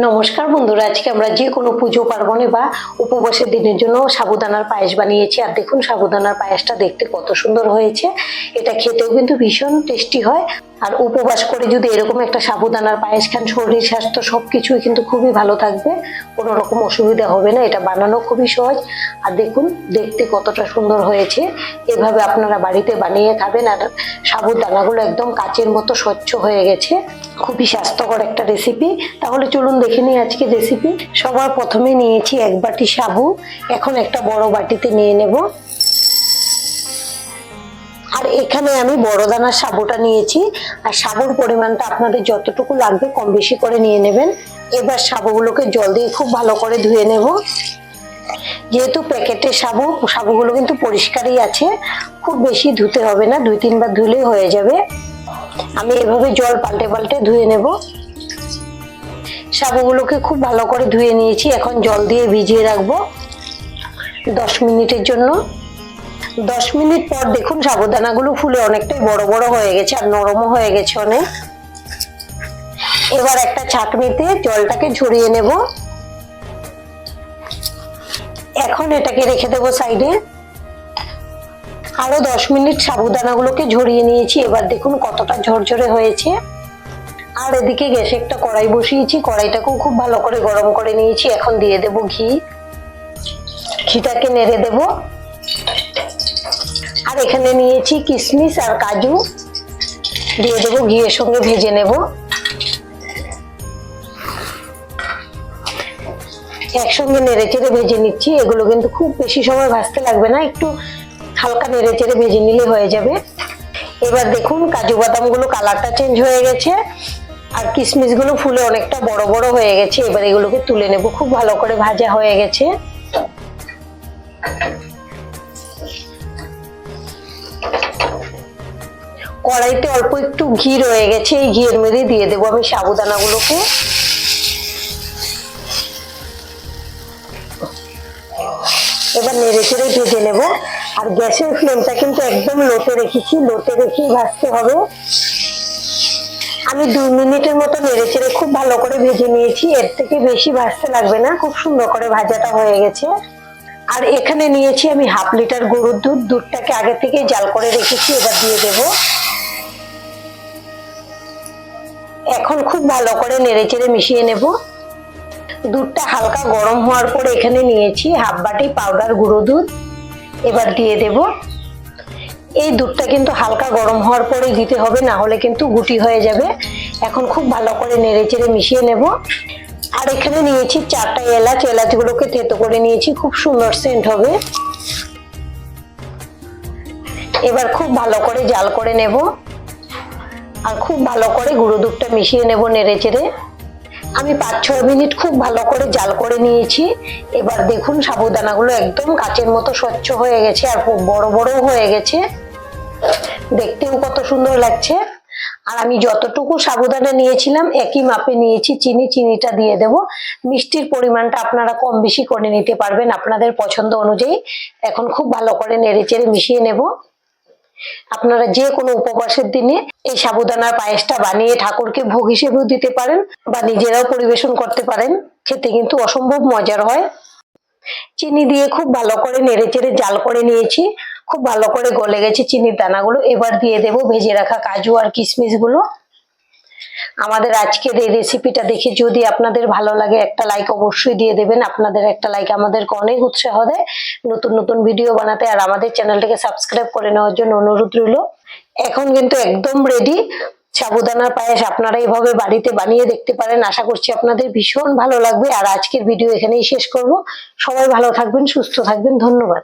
নমস্কার বন্ধুরা, আজকে আমরা যে কোনো পুজো পার্বণে বা উপবাসের দিনের জন্য সাবুদানার পায়েস বানিয়েছি। আর দেখুন সাবুদানার পায়েসটা দেখতে কত সুন্দর হয়েছে। এটা খেতেও কিন্তু ভীষণ টেস্টি হয়। আর উপবাস করে যদি এরকম একটা সাবুদানার পায়েস খান, শরীর স্বাস্থ্য সবকিছুই কিন্তু খুবই ভালো থাকবে, কোনো রকম অসুবিধা হবে না। এটা বানানো খুবই সহজ। আর দেখুন দেখতে কতটা সুন্দর হয়েছে। এভাবে আপনারা বাড়িতে বানিয়ে খাবেন। আর সাবুদানাগুলো একদম কাচের মতো স্বচ্ছ হয়ে গেছে। খুবই স্বাস্থ্যকর একটা রেসিপি। তাহলে চলুন দেখে নিই আজকে রেসিপি। সবার প্রথমে নিয়েছি এক বাটি সাবু। এখন একটা বড় বাটিতে নিয়ে নেব। আর এখানে আমি বড় দানার সাবুটা নিয়েছি। আর সাবুর পরিমাণটা আপনাদের যতটুকু লাগবে কম বেশি করে নিয়ে নেবেন। এবার সাবুগুলোকে জল দিয়ে খুব ভালো করে ধুয়ে নেব। যেহেতু প্যাকেটের সাবুগুলো কিন্তু পরিষ্কারই আছে, খুব বেশি ধুতে হবে না, 2-3 বার ধুলেই হয়ে যাবে। আমি এভাবে জল পাল্টে পাল্টে ধুয়ে নেব। সাবুগুলোকে খুব ভালো করে ধুয়ে নিয়েছি। এখন জল দিয়ে ভিজিয়ে রাখবো 10 মিনিটের জন্য। 10 মিনিট পর দেখুন সাবুদানাগুলো ফুলে অনেকটাই বড় বড় হয়ে গেছে আর নরমও হয়ে গেছে অনেক। এবার একটা ছাঁকনিতে জলটাকে ঝরিয়ে নেব। এখন এটাকে রেখে দেবো সাইডে। আরো 10 মিনিট সাবুদানাগুলোকে ঝরিয়ে নিয়েছি। এবার দেখুন কতটা ঝরঝরে হয়েছে। আর এদিকে গ্যাসে একটা কড়াই বসিয়েছি। কড়াইটাকেও খুব ভালো করে গরম করে নিয়েছি। এখন দিয়ে দেব ঘি। ঘিটাকে নেড়ে দেব। আর এখানে নিয়েছি কিশমিশ আর কাজু, দিয়ে দেবো, ঘিয়ের সঙ্গে ভেজে নেব। একসঙ্গে নেড়ে চেড়ে ভেজে নিচ্ছি। এগুলো কিন্তু খুব বেশি সময় ভাজতে লাগবে না, একটু হালকা নেড়ে চেড়ে ভেজে নিলে হয়ে যাবে। এবার দেখুন কাজু বাদাম গুলো কালারটা চেঞ্জ হয়ে গেছে আর কিশমিশ গুলো ফুলে অনেকটা বড় বড় হয়ে গেছে। এবার এগুলোকে তুলে নেব। খুব ভালো করে ভাজা হয়ে গেছে। কড়াইতে অল্প একটু ঘি রয়ে গেছে, এই ঘিয়ের মধ্যে দিয়ে দেবো আমি সাবুদানা গুলোকে। এবার নেড়ে চেড়ে ভেজে নেব। আর গ্যাসের ফ্লেমটা কিন্তু একদম লোতে রেখেছি, লোতে রেখেই ভাজতে হবে। আমি 2 মিনিটের মতো নেড়ে চেড়ে খুব ভালো করে ভেজে নিয়েছি। এর থেকে বেশি ভাজতে লাগবে না, খুব সুন্দর করে ভাজাটা হয়ে গেছে। আর এখানে নিয়েছি আমি 1/2 লিটার গরুর দুধ। দুধটাকে আগে থেকে জাল করে রেখেছি। এবার দিয়ে দেব। এখন খুব ভালো করে নেড়ে চেড়ে মিশিয়ে নেব। দুধটা হালকা গরম হওয়ার পরে এখানে নিয়েছি 1/2 বাটি পাউডার গুঁড়ো দুধ। এবার দিয়ে দেব। এই দুধটা কিন্তু হালকা গরম হওয়ার পরে দিতে হবে, না হলে কিন্তু গুটি হয়ে যাবে। এখন খুব ভালো করে নেড়ে চেড়ে মিশিয়ে নেব। আর এখানে নিয়েছি 4টা এলাচ। এলাচগুলোকে থেতো করে নিয়েছি, খুব সুন্দর সেন্ট হবে। এবার খুব ভালো করে জাল করে নেব। আর খুব ভালো করে গুঁড়ো দুধটা মিশিয়ে নেব নেড়ে চেড়ে। আমি 5-6 মিনিট খুব ভালো করে জাল করে নিয়েছি। এবার দেখুন সাবুদানাগুলো একদম কাচের মতো স্বচ্ছ হয়ে গেছে আর খুব বড় বড় হয়ে গেছে। দেখতেও কত সুন্দর লাগছে। আর আমি যতটুকু সাবুদানা নিয়েছিলাম একই মাপে নিয়েছি চিনি। চিনিটা দিয়ে দেব। মিষ্টির পরিমাণটা আপনারা কম বেশি করে নিতে পারবেন আপনাদের পছন্দ অনুযায়ী। এখন খুব ভালো করে নেড়ে চেড়ে মিশিয়ে নেব। আপনারা যে কোনো উপবাসের দিনে এই সাবুদানার পায়েসটা বানিয়ে ঠাকুরকে ভোগ হিসেবেও দিতে পারেন বা নিজেরাও পরিবেশন করতে পারেন। খেতে কিন্তু অসম্ভব মজার হয়। চিনি দিয়ে খুব ভালো করে নেড়ে চেড়ে জাল করে নিয়েছি। খুব ভালো করে গলে গেছে চিনির দানাগুলো। এবার দিয়ে দেব ভেজে রাখা কাজু আর কিশমিশ গুলো। আমাদের আজকের এই রেসিপিটা দেখে যদি আপনাদের ভালো লাগে একটা লাইক অবশ্যই দিয়ে দেবেন। আপনাদের একটা লাইক আমাদেরকে অনেক উৎসাহ দেয় নতুন নতুন ভিডিও বানাতে। আর আমাদের চ্যানেলটাকে সাবস্ক্রাইব করে নেওয়ার জন্য অনুরোধ রইল। এখন কিন্তু একদম রেডি সাবুদানার পায়েস। আপনারা এইভাবে বাড়িতে বানিয়ে দেখতে পারেন। আশা করছি আপনাদের ভীষণ ভালো লাগবে। আর আজকের ভিডিও এখানেই শেষ করব। সবাই ভালো থাকবেন, সুস্থ থাকবেন। ধন্যবাদ।